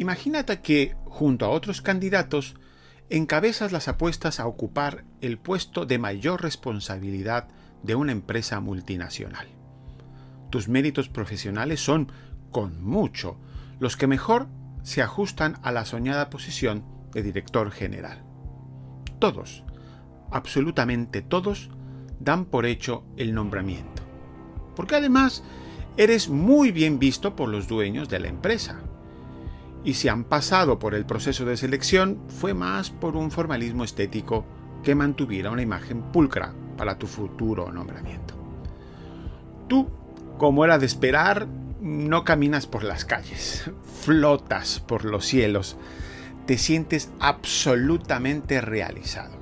Imagínate que, junto a otros candidatos, encabezas las apuestas a ocupar el puesto de mayor responsabilidad de una empresa multinacional. Tus méritos profesionales son, con mucho, los que mejor se ajustan a la soñada posición de director general. Todos, absolutamente todos, dan por hecho el nombramiento. Porque además eres muy bien visto por los dueños de la empresa. Y si han pasado por el proceso de selección, fue más por un formalismo estético que mantuviera una imagen pulcra para tu futuro nombramiento. Tú, como era de esperar, no caminas por las calles, flotas por los cielos, te sientes absolutamente realizado.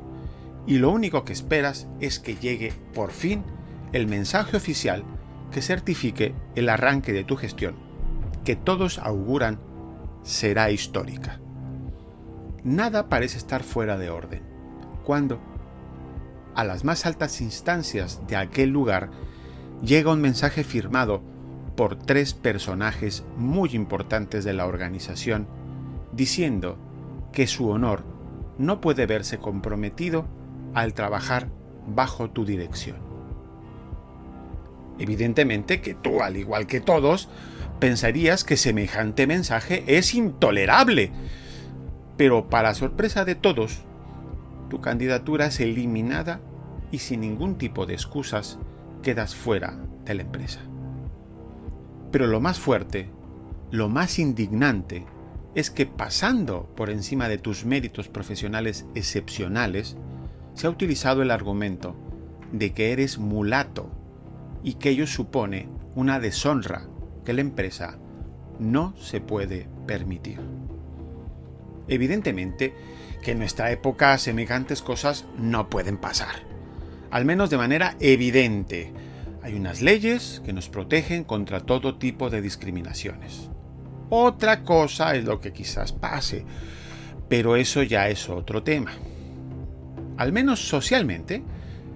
Y lo único que esperas es que llegue por fin el mensaje oficial que certifique el arranque de tu gestión, que todos auguran será histórica. Nada parece estar fuera de orden, cuando, a las más altas instancias de aquel lugar, llega un mensaje firmado por 3 personajes muy importantes de la organización, diciendo que su honor no puede verse comprometido al trabajar bajo tu dirección. Evidentemente que tú, al igual que todos, pensarías que semejante mensaje es intolerable, pero para sorpresa de todos, tu candidatura es eliminada y sin ningún tipo de excusas quedas fuera de la empresa. Pero lo más fuerte, lo más indignante, es que pasando por encima de tus méritos profesionales excepcionales, se ha utilizado el argumento de que eres mulato y que ello supone una deshonra que la empresa no se puede permitir. Evidentemente que en nuestra época semejantes cosas no pueden pasar, al menos de manera evidente. Hay unas leyes que nos protegen contra todo tipo de discriminaciones. Otra cosa es lo que quizás pase, pero eso ya es otro tema. Al menos socialmente,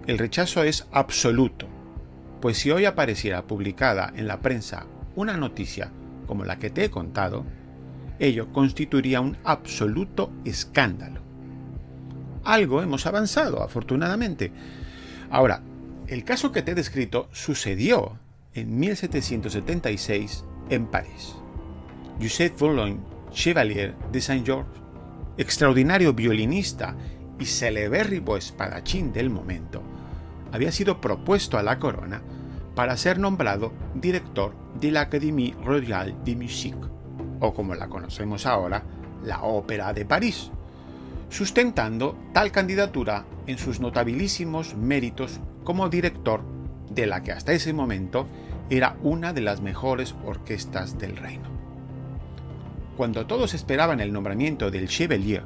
el rechazo es absoluto, pues si hoy apareciera publicada en la prensa una noticia como la que te he contado, ello constituiría un absoluto escándalo. Algo hemos avanzado, afortunadamente. Ahora, el caso que te he descrito sucedió en 1776 en París. Joseph Vollon, Chevalier de Saint-Georges, extraordinario violinista y celebérrimo espadachín del momento, había sido propuesto a la corona para ser nombrado director de la Académie Royale de Musique, o como la conocemos ahora, la Ópera de París, sustentando tal candidatura en sus notabilísimos méritos como director de la que hasta ese momento era una de las mejores orquestas del reino. Cuando todos esperaban el nombramiento del Chevalier,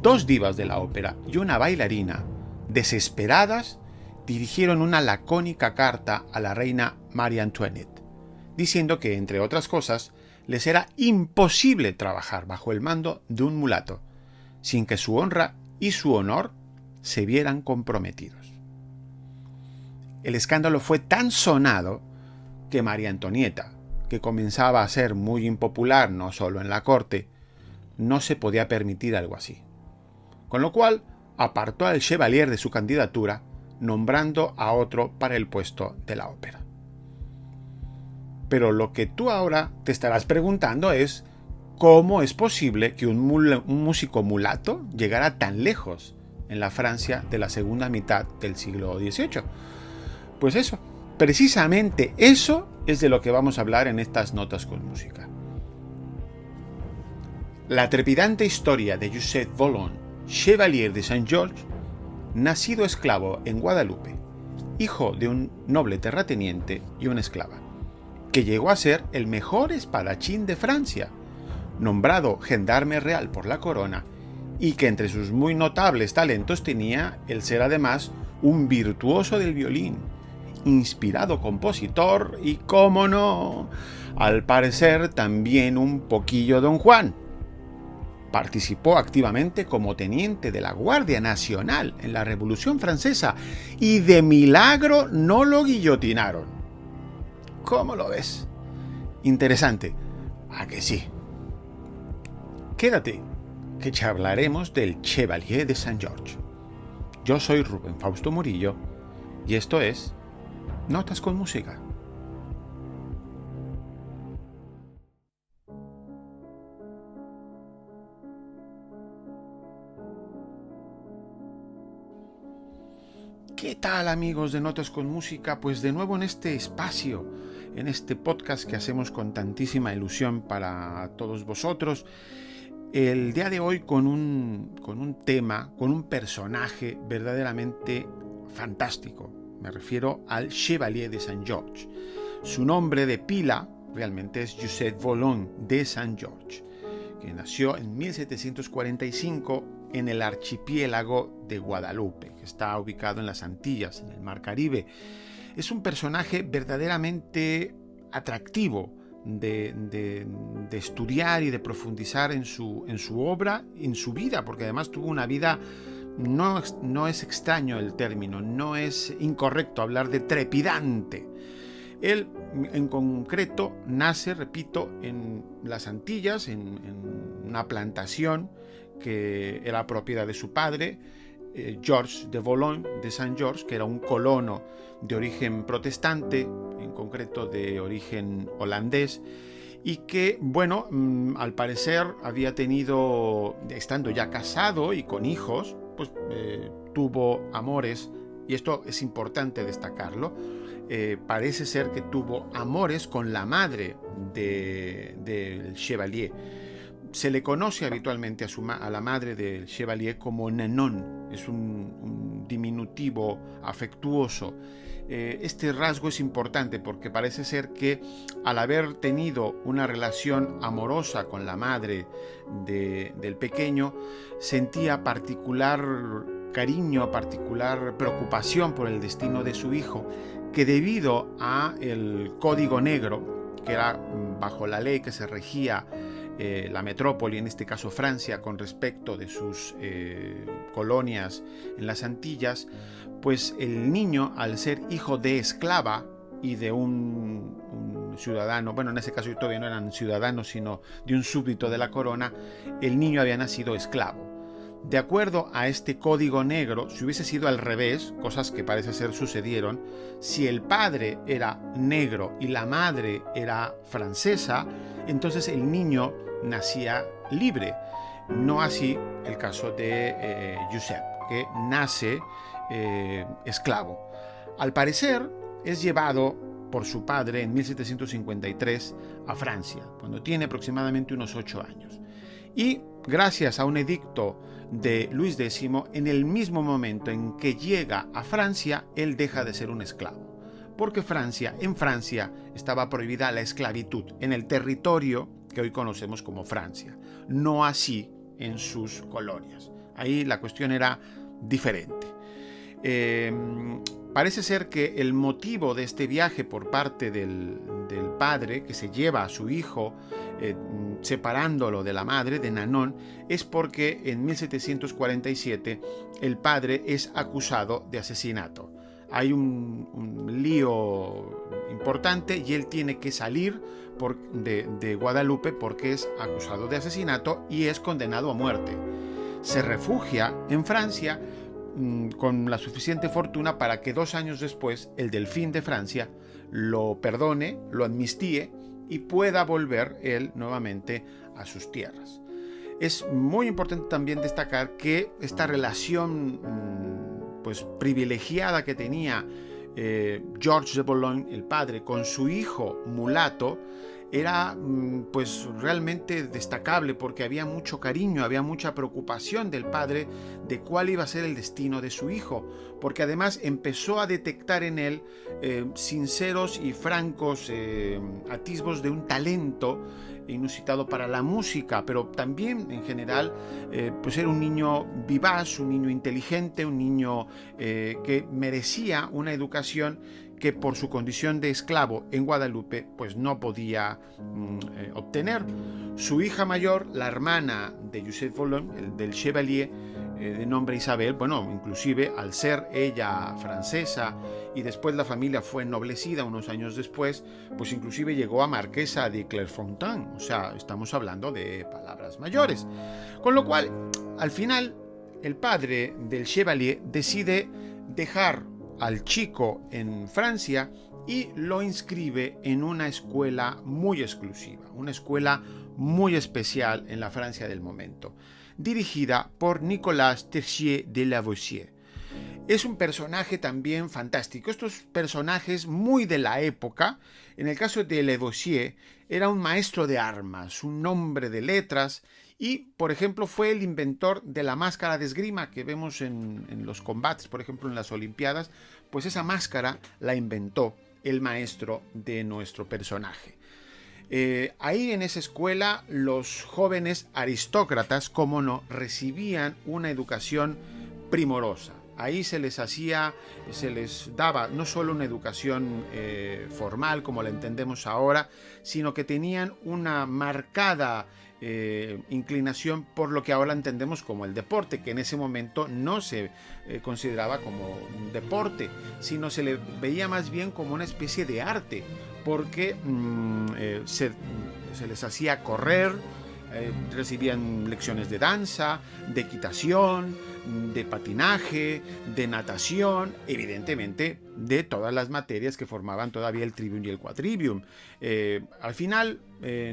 2 divas de la ópera y una bailarina, desesperadas, dirigieron una lacónica carta a la reina Marie Antoinette, diciendo que, entre otras cosas, les era imposible trabajar bajo el mando de un mulato, sin que su honra y su honor se vieran comprometidos. El escándalo fue tan sonado que María Antonieta, que comenzaba a ser muy impopular no solo en la corte, no se podía permitir algo así. Con lo cual, apartó al Chevalier de su candidatura, nombrando a otro para el puesto de la ópera. Pero lo que tú ahora te estarás preguntando es ¿cómo es posible que un músico mulato llegara tan lejos en la Francia de la segunda mitad del siglo XVIII? Pues eso, precisamente eso es de lo que vamos a hablar en estas notas con música. La trepidante historia de Joseph Vollon, Chevalier de Saint-Georges, nacido esclavo en Guadalupe, hijo de un noble terrateniente y una esclava, que llegó a ser el mejor espadachín de Francia, nombrado gendarme real por la corona, y que entre sus muy notables talentos tenía el ser además un virtuoso del violín, inspirado compositor y, cómo no, al parecer también un poquillo Don Juan. Participó activamente como teniente de la Guardia Nacional en la Revolución Francesa y de milagro no lo guillotinaron. ¿Cómo lo ves? Interesante, ¿a que sí? Quédate, que charlaremos del Chevalier de Saint George. Yo soy Rubén Fausto Murillo y esto es Notas con Música. ¿Qué tal, amigos de Notas con Música? Pues de nuevo en este espacio, en este podcast que hacemos con tantísima ilusión para todos vosotros. El día de hoy con un tema, con un personaje verdaderamente fantástico. Me refiero al Chevalier de Saint George. Su nombre de pila realmente es Joseph Vallon de Saint George, que nació en 1745 en el archipiélago de Guadalupe, que está ubicado en las Antillas, en el Mar Caribe. Es un personaje verdaderamente atractivo de estudiar y de profundizar en su obra, en su vida, porque además tuvo una vida, no es extraño el término, no es incorrecto hablar de trepidante. Él, en concreto, nace, repito, en las Antillas, en una plantación que era propiedad de su padre, George de Vallon de Saint George, que era un colono de origen protestante, en concreto de origen holandés, y que, bueno, al parecer había tenido, estando ya casado y con hijos, pues tuvo amores, y esto es importante destacarlo. Parece ser que tuvo amores con la madre del Chevalier. Se le conoce habitualmente a la madre del Chevalier como Nanon, es un diminutivo afectuoso. Este rasgo es importante porque parece ser que al haber tenido una relación amorosa con la madre del pequeño, sentía particular cariño, particular preocupación por el destino de su hijo, que debido a el Código Negro, que era bajo la ley que se regía la metrópoli, en este caso Francia, con respecto de sus colonias en las Antillas, pues el niño, al ser hijo de esclava y de un ciudadano, bueno, en ese caso todavía no eran ciudadanos, sino de un súbdito de la corona, el niño había nacido esclavo. De acuerdo a este código negro, si hubiese sido al revés, cosas que parece ser sucedieron, si el padre era negro y la madre era francesa, entonces el niño nacía libre. No así el caso de Joseph, que nace esclavo. Al parecer es llevado por su padre en 1753 a Francia, cuando tiene aproximadamente unos 8 años. Y gracias a un edicto de Luis X, en el mismo momento en que llega a Francia, él deja de ser un esclavo. Porque en Francia estaba prohibida la esclavitud en el territorio que hoy conocemos como Francia, no así en sus colonias. Ahí la cuestión era diferente. Parece ser que el motivo de este viaje por parte del padre, que se lleva a su hijo separándolo de la madre, de Nanon, es porque en 1747 el padre es acusado de asesinato. Hay un lío importante y él tiene que salir de Guadalupe porque es acusado de asesinato y es condenado a muerte. Se refugia en Francia con la suficiente fortuna para que 2 años después el delfín de Francia lo perdone, lo amnistíe y pueda volver él nuevamente a sus tierras. Es muy importante también destacar que esta relación pues privilegiada que tenía George de Vallon, el padre, con su hijo mulato, era pues realmente destacable porque había mucho cariño, había mucha preocupación del padre de cuál iba a ser el destino de su hijo, porque además empezó a detectar en él sinceros y francos atisbos de un talento inusitado para la música, pero también en general pues era un niño vivaz, un niño inteligente, un niño que merecía una educación que por su condición de esclavo en Guadalupe pues no podía obtener. Su hija mayor, la hermana de Joseph Vauleon, del Chevalier, de nombre Isabel, bueno, inclusive al ser ella francesa y después la familia fue ennoblecida unos años después, pues inclusive llegó a marquesa de Clairefontaine, o sea, estamos hablando de palabras mayores. Con lo cual, al final, el padre del Chevalier decide dejar al chico en Francia y lo inscribe en una escuela muy exclusiva, una escuela muy especial en la Francia del momento, dirigida por Nicolas Tertier de Lavoisier. Es un personaje también fantástico. Estos personajes muy de la época, en el caso de Lavoisier, era un maestro de armas, un hombre de letras y, por ejemplo, fue el inventor de la máscara de esgrima que vemos en los combates, por ejemplo, en las Olimpiadas. Pues esa máscara la inventó el maestro de nuestro personaje. Ahí en esa escuela los jóvenes aristócratas, como no, recibían una educación primorosa. Ahí se les daba no solo una educación formal como la entendemos ahora, sino que tenían una marcada inclinación por lo que ahora entendemos como el deporte, que en ese momento no se consideraba como un deporte, sino se le veía más bien como una especie de arte, porque se les hacía correr, recibían lecciones de danza, de equitación, de patinaje, de natación, evidentemente de todas las materias que formaban todavía el trivium y el quadrivium. Al final,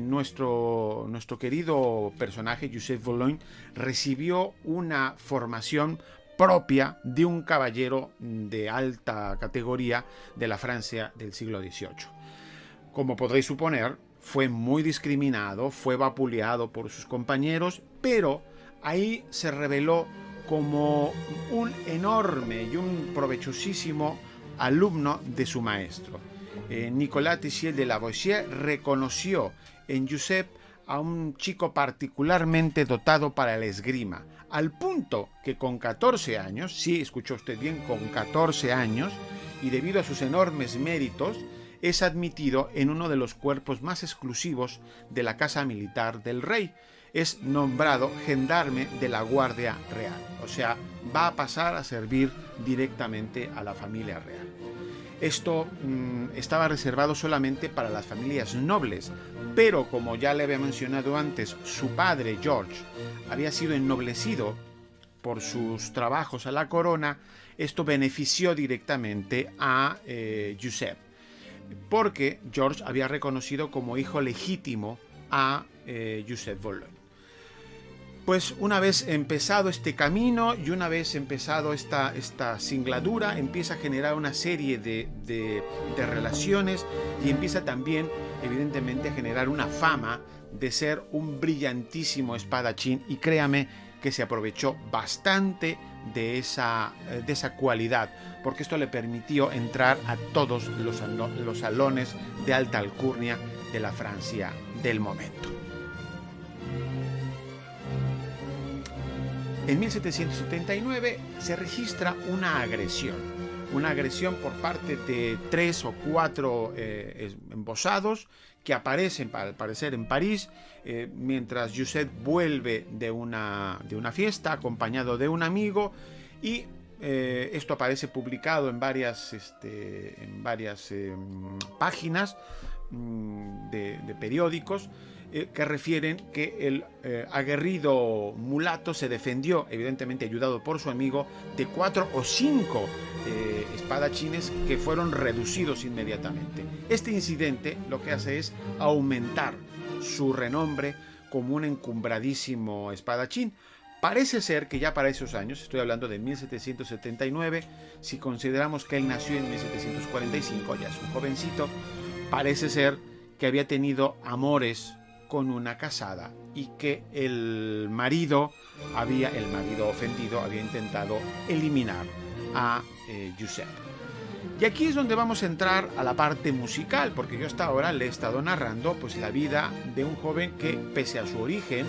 nuestro querido personaje, Joseph Vauleon, recibió una formación propia de un caballero de alta categoría de la Francia del siglo XVIII. Como podréis suponer, fue muy discriminado, fue vapuleado por sus compañeros, pero ahí se reveló como un enorme y un provechosísimo alumno de su maestro. Nicolas Tessier de Lavoisier reconoció en Joseph a un chico particularmente dotado para la esgrima, al punto que con 14 años, sí, escuchó usted bien, con 14 años, y debido a sus enormes méritos, es admitido en uno de los cuerpos más exclusivos de la casa militar del rey. Es nombrado gendarme de la Guardia Real, o sea, va a pasar a servir directamente a la familia real. Esto estaba reservado solamente para las familias nobles, pero como ya le había mencionado antes, su padre George había sido ennoblecido por sus trabajos a la corona. Esto benefició directamente a Joseph, porque George había reconocido como hijo legítimo a Joseph Vauleon. Pues una vez empezado este camino y una vez empezado esta singladura, empieza a generar una serie de relaciones y empieza también, evidentemente, a generar una fama de ser un brillantísimo espadachín, y créame que se aprovechó bastante de esa cualidad, porque esto le permitió entrar a todos los salones de alta alcurnia de la Francia del momento. En 1779 se registra una agresión por parte de 3 o 4 embosados que aparecen, al parecer, en París, mientras Joseph vuelve de una fiesta acompañado de un amigo, y esto aparece publicado en varias páginas de periódicos que refieren que el aguerrido mulato se defendió, evidentemente ayudado por su amigo, de 4 o 5 espadachines que fueron reducidos inmediatamente. Este incidente lo que hace es aumentar su renombre como un encumbradísimo espadachín. Parece ser que ya para esos años, estoy hablando de 1779, si consideramos que él nació en 1745, ya es un jovencito, parece ser que había tenido amores con una casada y que el marido ofendido había intentado eliminar a Joseph. Y aquí es donde vamos a entrar a la parte musical, porque yo hasta ahora le he estado narrando pues la vida de un joven que, pese a su origen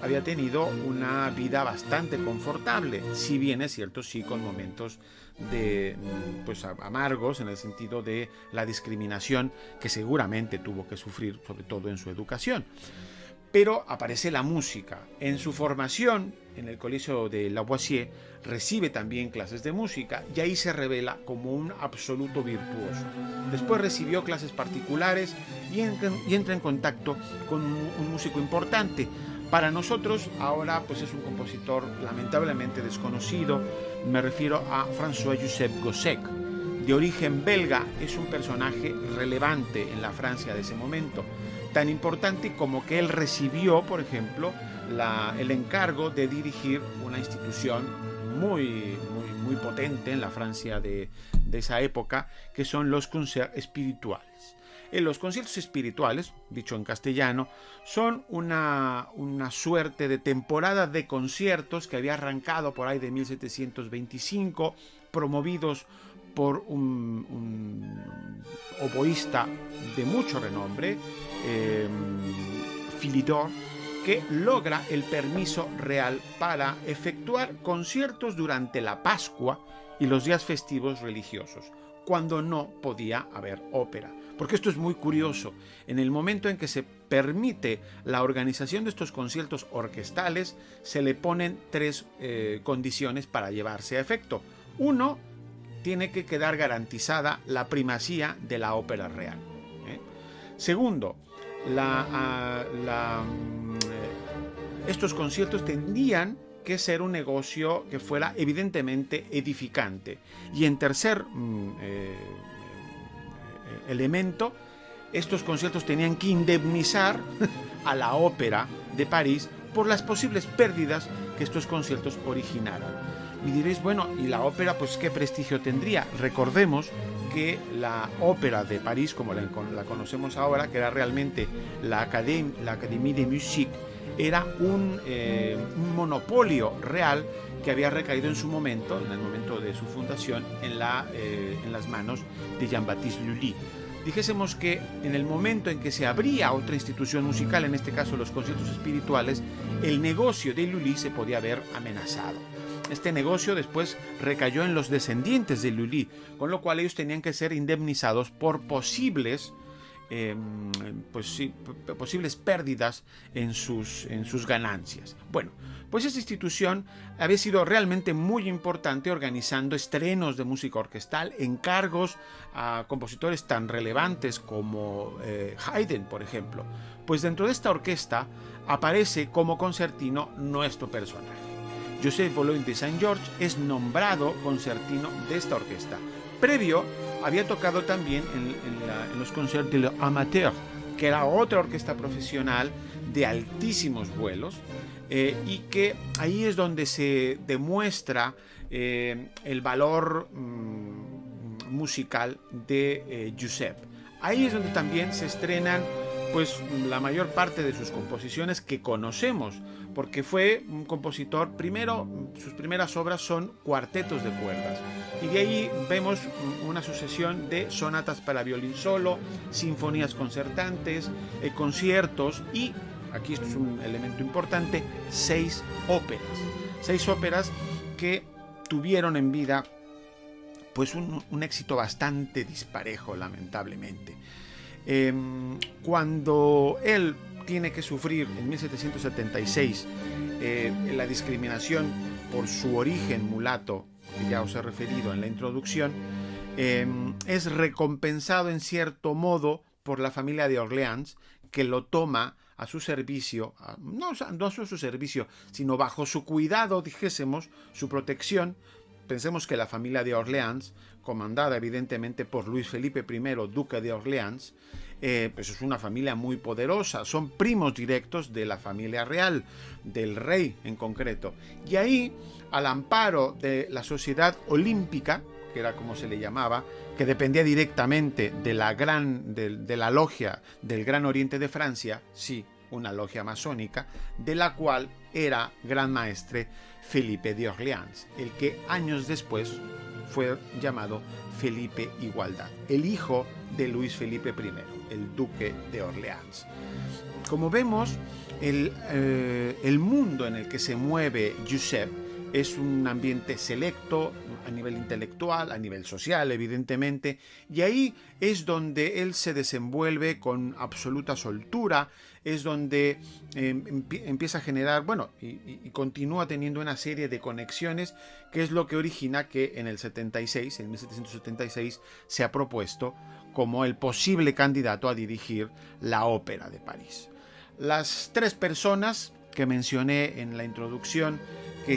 había tenido una vida bastante confortable, si bien es cierto, sí, con momentos de pues amargos en el sentido de la discriminación que seguramente tuvo que sufrir, sobre todo en su educación. Pero aparece la música. En su formación en el colegio de Lavoisier recibe también clases de música y ahí se revela como un absoluto virtuoso. Después recibió clases particulares y entra en contacto con un músico importante. Para nosotros ahora pues es un compositor lamentablemente desconocido. Me refiero a François-Joseph Gossec. De origen belga, es un personaje relevante en la Francia de ese momento, tan importante como que él recibió, por ejemplo, el encargo de dirigir una institución muy potente en la Francia de esa época, que son los concerts espirituales. Los conciertos espirituales, dicho en castellano, son una suerte de temporada de conciertos que había arrancado por ahí de 1725, promovidos por un oboísta de mucho renombre, Philidor, que logra el permiso real para efectuar conciertos durante la Pascua y los días festivos religiosos, cuando no podía haber ópera. Porque esto es muy curioso. En el momento en que se permite la organización de estos conciertos orquestales, se le ponen tres condiciones para llevarse a efecto. Uno, tiene que quedar garantizada la primacía de la ópera real. Segundo, estos conciertos tendrían que ser un negocio que fuera evidentemente edificante. Y en tercer elemento, estos conciertos tenían que indemnizar a la ópera de París por las posibles pérdidas que estos conciertos originaran. Y diréis, bueno, ¿y la ópera pues qué prestigio tendría? Recordemos que la ópera de París, como la conocemos ahora, que era realmente la Académie de Musique, era un monopolio real que había recaído en su momento, en el momento de su fundación, en las manos de Jean-Baptiste Lully. Dijésemos que en el momento en que se abría otra institución musical, en este caso los conciertos espirituales, el negocio de Lully se podía ver amenazado. Este negocio después recayó en los descendientes de Lully, con lo cual ellos tenían que ser indemnizados por posibles pérdidas en sus ganancias. Bueno, pues esta institución había sido realmente muy importante organizando estrenos de música orquestal, encargos a compositores tan relevantes como Haydn, por ejemplo. Pues dentro de esta orquesta aparece como concertino nuestro personaje. Joseph Bologne de Saint-Georges es nombrado concertino de esta orquesta. Previo había tocado también en los concerts de l'Amateur, que era otra orquesta profesional de altísimos vuelos, y que ahí es donde se demuestra el valor musical de Joseph. Ahí es donde también se estrenan pues la mayor parte de sus composiciones que conocemos, porque fue un compositor, sus primeras obras son cuartetos de cuerdas, y de ahí vemos una sucesión de sonatas para violín solo, sinfonías concertantes, conciertos y, aquí esto es un elemento importante, 6 óperas que tuvieron en vida pues un éxito bastante disparejo, lamentablemente. Cuando él tiene que sufrir en 1776 la discriminación por su origen mulato, que ya os he referido en la introducción, es recompensado en cierto modo por la familia de Orleans, que lo toma a su servicio, no a su servicio, sino bajo su cuidado, dijésemos, su protección. Pensemos que la familia de Orleans, comandada evidentemente por Luis Felipe I, duque de Orleans, pues es una familia muy poderosa, son primos directos de la familia real, del rey en concreto. Y ahí, al amparo de la Sociedad Olímpica, que era como se le llamaba, que dependía directamente de la logia del Gran Oriente de Francia, sí, una logia masónica, de la cual era gran maestre Felipe de Orleans, el que años después fue llamado Felipe Igualdad, el hijo de Luis Felipe I, el duque de Orleans. Como vemos, el mundo en el que se mueve Giuseppe es un ambiente selecto a nivel intelectual, a nivel social, evidentemente, y ahí es donde él se desenvuelve con absoluta soltura, es donde empieza a generar, y continúa teniendo una serie de conexiones, que es lo que origina que en el 76, en 1776, se ha propuesto como el posible candidato a dirigir la Ópera de París. Las tres personas que mencioné en la introducción que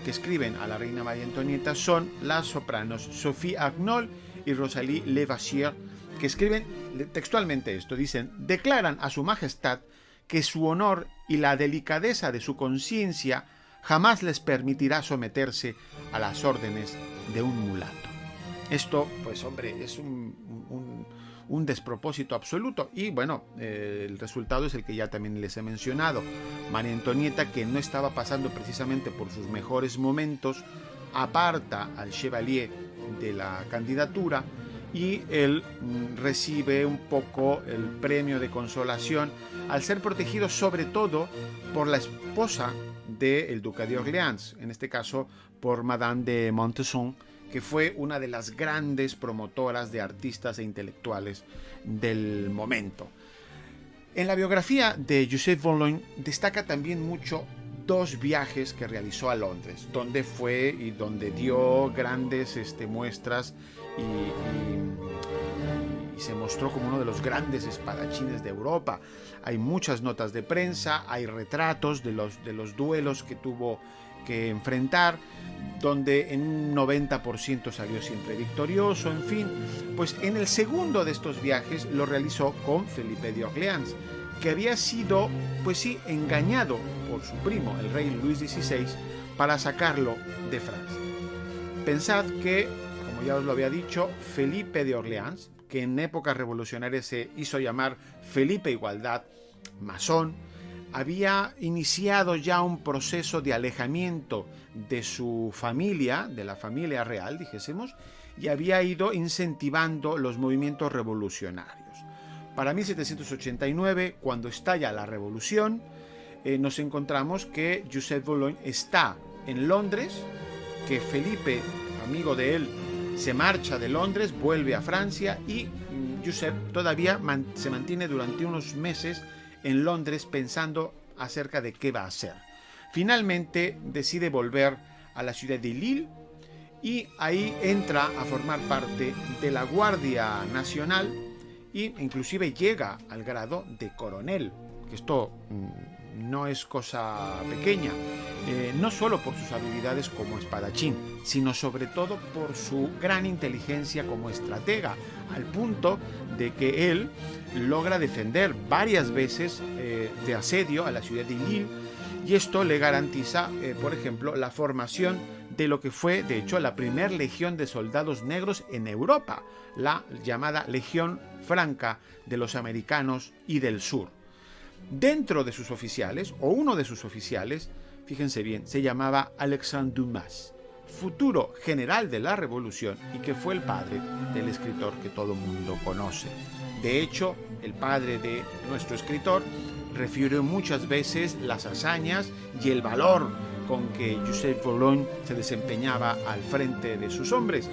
escriben a la reina María Antonieta son las sopranos Sophie Arnould y Rosalie Levasseur, que escriben textualmente esto. Dicen: declaran a su majestad que su honor y la delicadeza de su conciencia jamás les permitirá someterse a las órdenes de un mulato. Esto, pues hombre, es un despropósito absoluto, y bueno, el resultado es el que ya también les he mencionado. María Antonieta, que no estaba pasando precisamente por sus mejores momentos, aparta al Chevalier de la candidatura y él recibe un poco el premio de consolación al ser protegido sobre todo por la esposa del duque de Orleans, en este caso por Madame de Montesson, que fue una de las grandes promotoras de artistas e intelectuales del momento. En la biografía de Joseph Vauloin destaca también mucho dos viajes que realizó a Londres, donde fue y donde dio grandes muestras y se mostró como uno de los grandes espadachines de Europa. Hay muchas notas de prensa, hay retratos de los duelos que tuvo que enfrentar, donde en un 90% salió siempre victorioso. En fin, pues en el segundo de estos viajes lo realizó con Felipe de Orleans, que había sido, pues sí, engañado por su primo, el rey Luis XVI, para sacarlo de Francia. Pensad que, como ya os lo había dicho, Felipe de Orleans, que en épocas revolucionarias se hizo llamar Felipe Igualdad, masón, había iniciado ya un proceso de alejamiento de su familia, de la familia real, dijésemos, y había ido incentivando los movimientos revolucionarios. Para 1789, cuando estalla la revolución, nos encontramos que Joseph Vauloin está en Londres, que Felipe, amigo de él, se marcha de Londres, vuelve a Francia, y Joseph todavía se mantiene durante unos meses en Londres pensando acerca de qué va a hacer. Finalmente decide volver a la ciudad de Lille y ahí entra a formar parte de la Guardia Nacional e inclusive llega al grado de coronel, que esto no es cosa pequeña, no solo por sus habilidades como espadachín, sino sobre todo por su gran inteligencia como estratega, al punto de que él logra defender varias veces de asedio a la ciudad de Lille, y esto le garantiza, por ejemplo, la formación de lo que fue, de hecho, la primera legión de soldados negros en Europa, la llamada Legión Franca de los Americanos y del Sur. Dentro de sus oficiales, o uno de sus oficiales, fíjense bien, se llamaba Alexandre Dumas, futuro general de la Revolución y que fue el padre del escritor que todo mundo conoce. De hecho, el padre de nuestro escritor refirió muchas veces las hazañas y el valor con que Joseph Vauloin se desempeñaba al frente de sus hombres.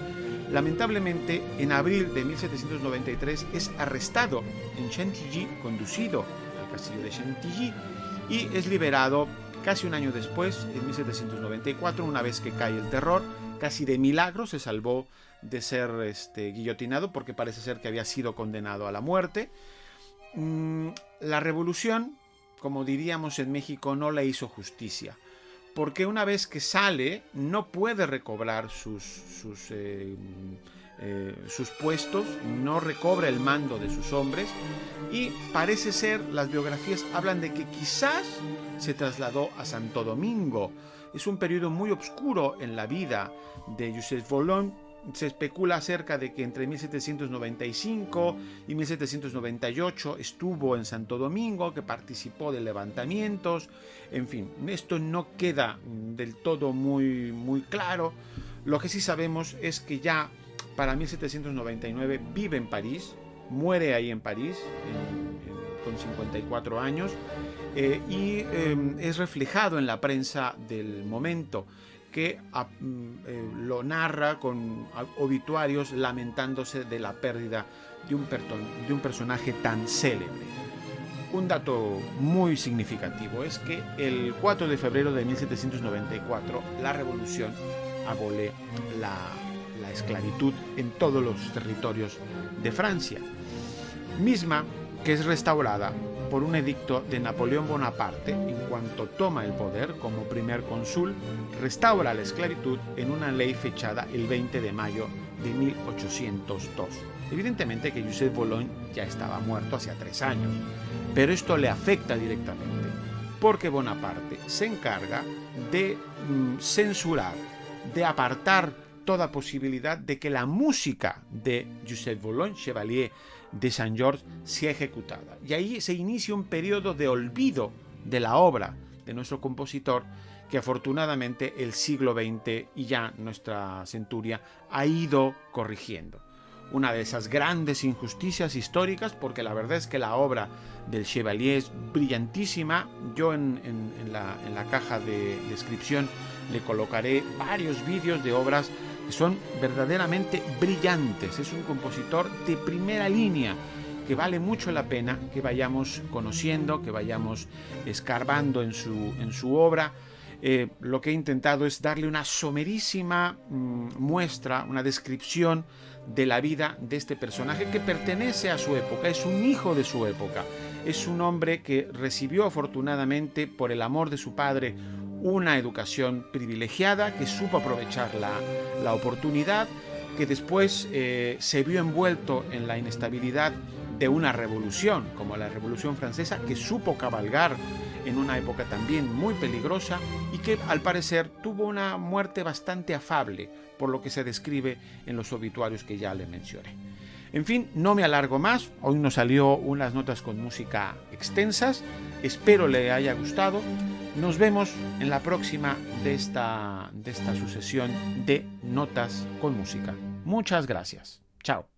Lamentablemente, en abril de 1793 es arrestado en Chantilly, conducido al castillo de Chantilly, y es liberado casi un año después, en 1794, una vez que cae el terror. Casi de milagro se salvó de ser guillotinado, porque parece ser que había sido condenado a la muerte. La revolución, como diríamos en México, no le hizo justicia, porque una vez que sale no puede recobrar sus puestos, no recobra el mando de sus hombres, y parece ser, las biografías hablan de que quizás se trasladó a Santo Domingo. Es un periodo muy oscuro en la vida de Joseph Vauloin. Se especula acerca de que entre 1795 y 1798 estuvo en Santo Domingo, que participó de levantamientos. En fin, esto no queda del todo muy claro. Lo que sí sabemos es que ya para 1799 vive en París, muere ahí en París con 54 años y es reflejado en la prensa del momento, que lo narra con obituarios lamentándose de la pérdida de un personaje tan célebre. Un dato muy significativo es que el 4 de febrero de 1794 la revolución abole la esclavitud en todos los territorios de Francia, misma que es restaurada por un edicto de Napoleón Bonaparte. En cuanto toma el poder como primer cónsul, restaura la esclavitud en una ley fechada el 20 de mayo de 1802. Evidentemente que Joseph Boulogne ya estaba muerto hacía 3 años, pero esto le afecta directamente, porque Bonaparte se encarga de censurar, de apartar toda posibilidad de que la música de Joseph Boulogne, Chevalier de Saint-Georges, sea ejecutada. Y ahí se inicia un periodo de olvido de la obra de nuestro compositor, que afortunadamente el siglo XX y ya nuestra centuria ha ido corrigiendo. Una de esas grandes injusticias históricas, porque la verdad es que la obra del Chevalier es brillantísima. Yo en la caja de descripción le colocaré varios vídeos de obras que son verdaderamente brillantes. Es un compositor de primera línea que vale mucho la pena que vayamos conociendo, que vayamos escarbando en su obra. Lo que he intentado es darle una somerísima muestra, una descripción de la vida de este personaje que pertenece a su época, es un hijo de su época, es un hombre que recibió afortunadamente por el amor de su padre una educación privilegiada, que supo aprovechar la oportunidad, que después se vio envuelto en la inestabilidad de una revolución, como la Revolución Francesa, que supo cabalgar en una época también muy peligrosa y que al parecer tuvo una muerte bastante afable, por lo que se describe en los obituarios que ya le mencioné. En fin, no me alargo más, hoy nos salió unas notas con música extensas, espero le haya gustado. Nos vemos en la próxima de esta sucesión de notas con música. Muchas gracias. Chao.